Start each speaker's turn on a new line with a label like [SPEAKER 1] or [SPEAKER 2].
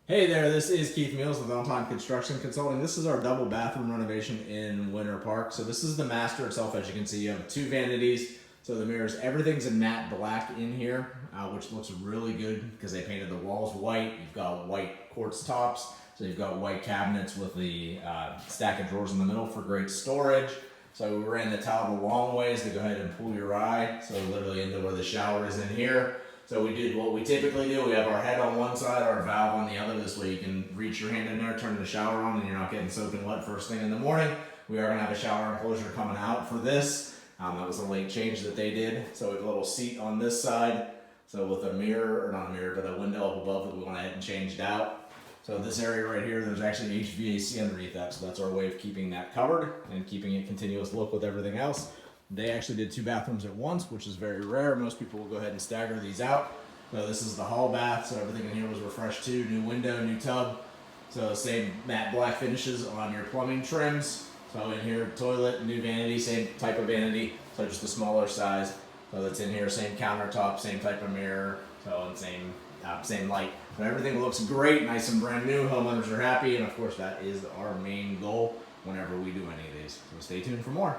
[SPEAKER 1] Hey there, this is Keith Mills with On Time Construction Consulting. This is our double bathroom renovation in Winter Park. So this is the master itself. As you can see, you have two vanities. So the mirrors, everything's in matte black in here, which looks really good because they painted the walls white. You've got white quartz tops. So you've got white cabinets with the stack of drawers in the middle for great storage. So we ran the tile the long ways to go ahead and pull your eye. So literally into where the shower is in here. So we did what we typically do. We have our head on one side, our valve on the other. This way you can reach your hand in there, turn the shower on, and you're not getting soaking wet first thing in the morning. We are going to have a shower enclosure coming out for this. That was a late change that they did. So we have a little seat on this side. So with a mirror, or not a mirror, but a window up above that we went ahead and changed out. So this area right here, there's actually HVAC underneath that. So that's our way of keeping that covered and keeping it continuous look with everything else. They actually did two bathrooms at once, which is very rare. Most people will go ahead and stagger these out. So this is the hall bath, so everything in here was refreshed too. New window, new tub. So same matte black finishes on your plumbing trims. So in here, toilet, new vanity, same type of vanity, so just a smaller size. So that's in here, same countertop, same type of mirror, so and same light. So everything looks great, nice and brand new. Homeowners are happy, and of course that is our main goal whenever we do any of these. So stay tuned for more.